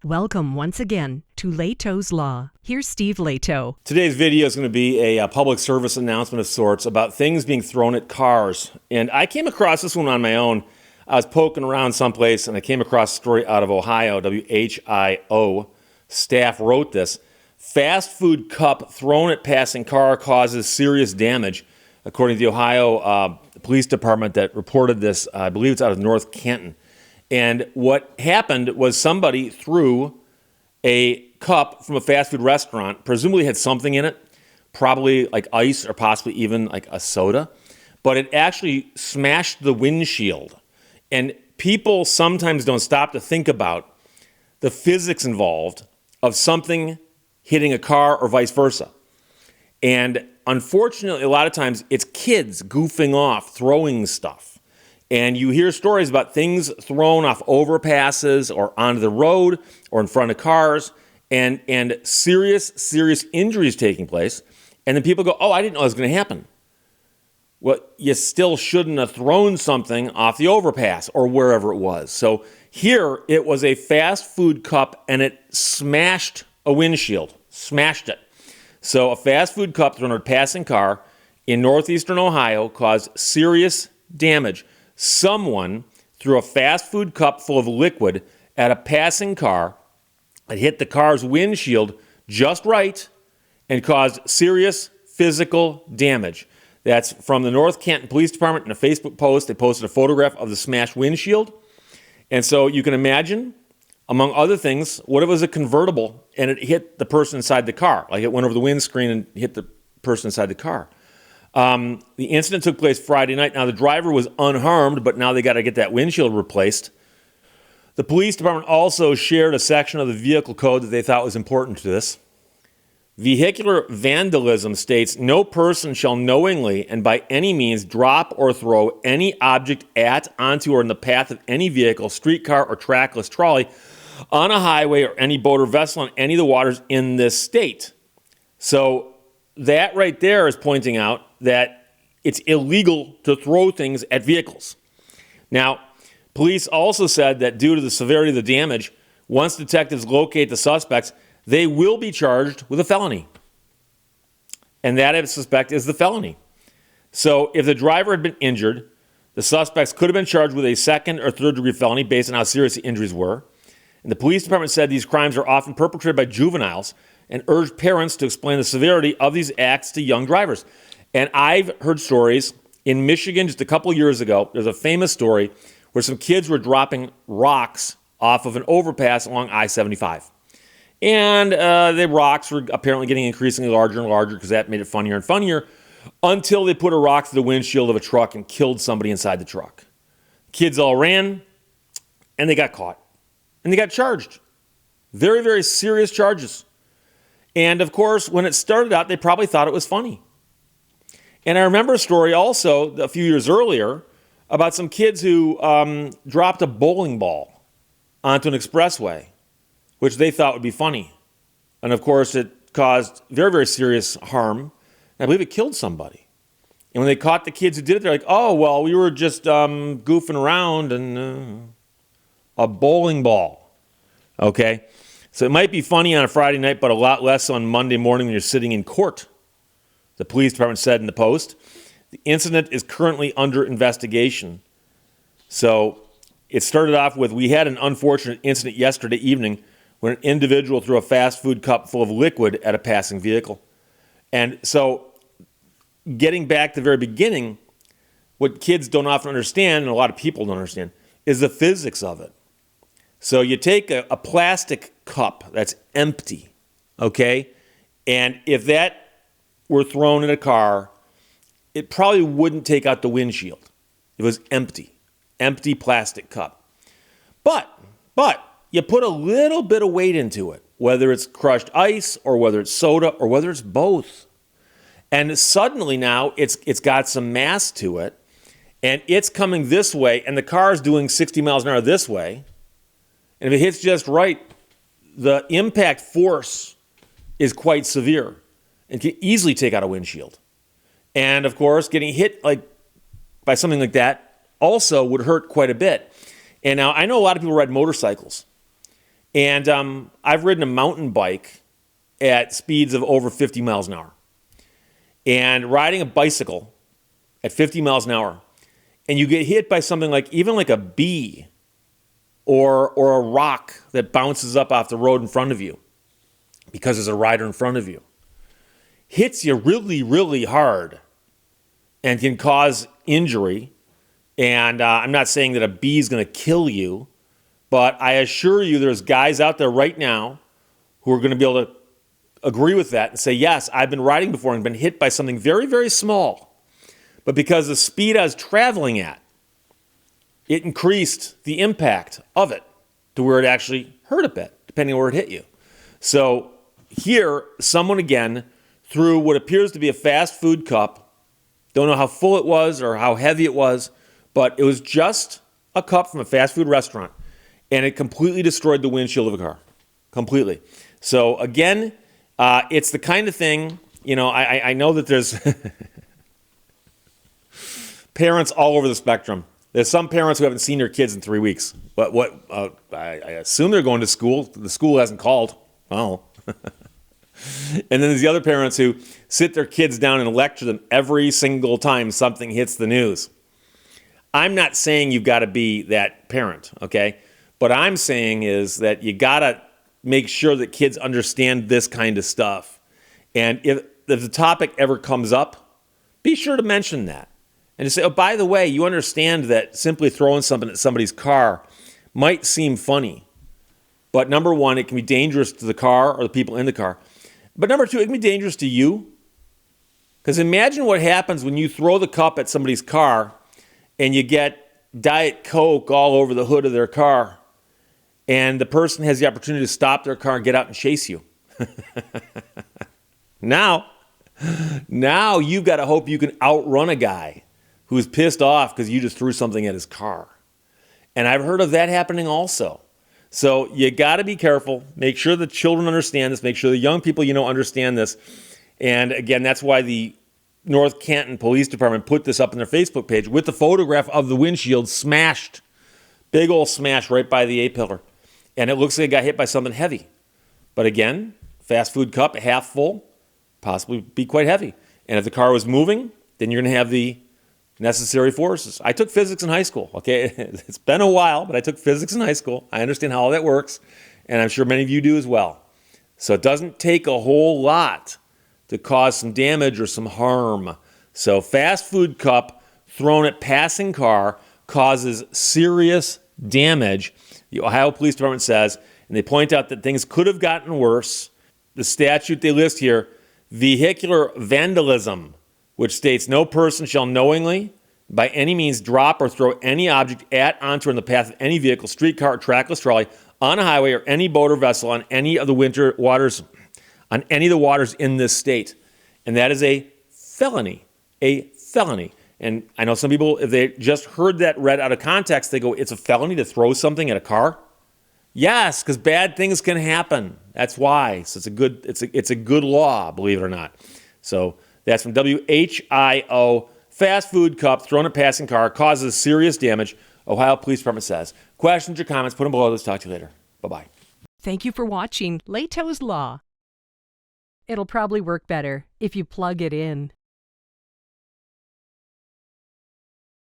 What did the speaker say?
Welcome once again to Lehto's Law. Here's Steve Lehto. Today's video is going to be a public service announcement of sorts about things being thrown at cars. And I came across this one on my own. I was poking around someplace and I came across a story out of Ohio, WHIO. Staff wrote this. Fast food cup thrown at passing car causes serious damage. According to the Ohio Police Department that reported this, I believe it's out of North Canton. And what happened was somebody threw a cup from a fast food restaurant, presumably had something in it, probably like ice or possibly even like a soda, but it actually smashed the windshield. And people sometimes don't stop to think about the physics involved of something hitting a car or vice versa. And unfortunately, a lot of times it's kids goofing off, throwing stuff. And you hear stories about things thrown off overpasses or onto the road or in front of cars and serious injuries taking place. And then people go, oh, I didn't know it was going to happen. Well, you still shouldn't have thrown something off the overpass or wherever it was. So here it was a fast food cup and it smashed a windshield, smashed it. So a fast food cup thrown at a passing car in northeastern Ohio caused serious damage. Someone threw a fast food cup full of liquid at a passing car. It hit the car's windshield just right and caused serious physical damage. That's from the North Canton Police Department in a Facebook post. They posted a photograph of the smashed windshield. And so you can imagine, among other things, what if it was a convertible and it hit the person inside the car? Like it went over the windscreen and hit the person inside the car. The incident took place Friday night. Now, the driver was unharmed, but now they got to get that windshield replaced. The police department also shared a section of the vehicle code that they thought was important to this. Vehicular vandalism states, no person shall knowingly and by any means drop or throw any object at, onto, or in the path of any vehicle, streetcar, or trackless trolley on a highway or any boat or vessel on any of the waters in this state. So that right there is pointing out that it's illegal to throw things at vehicles. Now, police also said that due to the severity of the damage, once detectives locate the suspects, they will be charged with a felony. And that, I suspect, is the felony. So if the driver had been injured, the suspects could have been charged with a second or third degree felony based on how serious the injuries were. And the police department said these crimes are often perpetrated by juveniles and urged parents to explain the severity of these acts to young drivers. And I've heard stories in Michigan just a couple of years ago. There's a famous story where some kids were dropping rocks off of an overpass along I-75. And the rocks were apparently getting increasingly larger and larger because that made it funnier and funnier until they put a rock through the windshield of a truck and killed somebody inside the truck. Kids all ran and they got caught and they got charged. Very, very serious charges. And of course, when it started out, they probably thought it was funny. And I remember a story also a few years earlier about some kids who dropped a bowling ball onto an expressway, which they thought would be funny. And of course, it caused very, very serious harm. And I believe it killed somebody. And when they caught the kids who did it, they're like, oh, well, we were just goofing around and a bowling ball. Okay? So it might be funny on a Friday night, but a lot less on Monday morning when you're sitting in court. The police department said in the Post. The incident is currently under investigation. So it started off with, we had an unfortunate incident yesterday evening when an individual threw a fast food cup full of liquid at a passing vehicle. And so getting back to the very beginning, what kids don't often understand, and a lot of people don't understand, is the physics of it. So you take a plastic cup that's empty, okay? And if that were thrown in a car, it probably wouldn't take out the windshield. It was empty plastic cup. But you put a little bit of weight into it, whether it's crushed ice or whether it's soda or whether it's both. And suddenly now it's got some mass to it, and it's coming this way, and the car is doing 60 miles an hour this way. And if it hits just right, the impact force is quite severe and can easily take out a windshield. And of course, getting hit by something like that also would hurt quite a bit. And now I know a lot of people ride motorcycles. And I've ridden a mountain bike at speeds of over 50 miles an hour. And riding a bicycle at 50 miles an hour, and you get hit by something like even like a bee or a rock that bounces up off the road in front of you because there's a rider in front of you, hits you really, really hard and can cause injury. And I'm not saying that a bee is going to kill you, but I assure you there's guys out there right now who are going to be able to agree with that and say, yes, I've been riding before and been hit by something very, very small. But because of the speed I was traveling at, it increased the impact of it to where it actually hurt a bit, depending on where it hit you. So here, someone again threw what appears to be a fast food cup. Don't know how full it was or how heavy it was, but it was just a cup from a fast food restaurant, and it completely destroyed the windshield of a car. Completely. So again, it's the kind of thing, I know that there's parents all over the spectrum. There's some parents who haven't seen their kids in 3 weeks. But I assume they're going to school. The school hasn't called. Oh. And then there's the other parents who sit their kids down and lecture them every single time something hits the news. I'm not saying you've got to be that parent, okay? What I'm saying is that you got to make sure that kids understand this kind of stuff. And if the topic ever comes up, be sure to mention that. And to say, oh, by the way, you understand that simply throwing something at somebody's car might seem funny. But number one, it can be dangerous to the car or the people in the car. But number two, it can be dangerous to you. Because imagine what happens when you throw the cup at somebody's car and you get Diet Coke all over the hood of their car, and the person has the opportunity to stop their car and get out and chase you. Now you've got to hope you can outrun a guy who's pissed off because you just threw something at his car. And I've heard of that happening also. So you got to be careful. Make sure the children understand this. Make sure the young people understand this. And again, that's why the North Canton Police Department put this up on their Facebook page with the photograph of the windshield smashed. Big old smash right by the A-pillar. And it looks like it got hit by something heavy. But again, fast food cup, half full, possibly be quite heavy. And if the car was moving, then you're going to have the necessary forces. I took physics in high school, okay? It's been a while, but I took physics in high school. I understand how all that works, and I'm sure many of you do as well. So it doesn't take a whole lot to cause some damage or some harm. So fast food cup thrown at passing car causes serious damage, the Ohio Police Department says, and they point out that things could have gotten worse. The statute they list here, vehicular vandalism, which states no person shall knowingly, by any means, drop or throw any object at, onto, or in the path of any vehicle, streetcar, or trackless trolley, on a highway, or any boat or vessel on any of the waters in this state. And that is a felony. A felony. And I know some people, if they just heard that read out of context, they go, it's a felony to throw something at a car? Yes, because bad things can happen. That's why. So it's a good law, believe it or not. So that's from WHIO. Fast food cup thrown at passing car causes serious damage, Ohio Police Department says. Questions or comments, put them below. Let's talk to you later. Bye-bye. Thank you for watching Lehto's Law. It'll probably work better if you plug it in.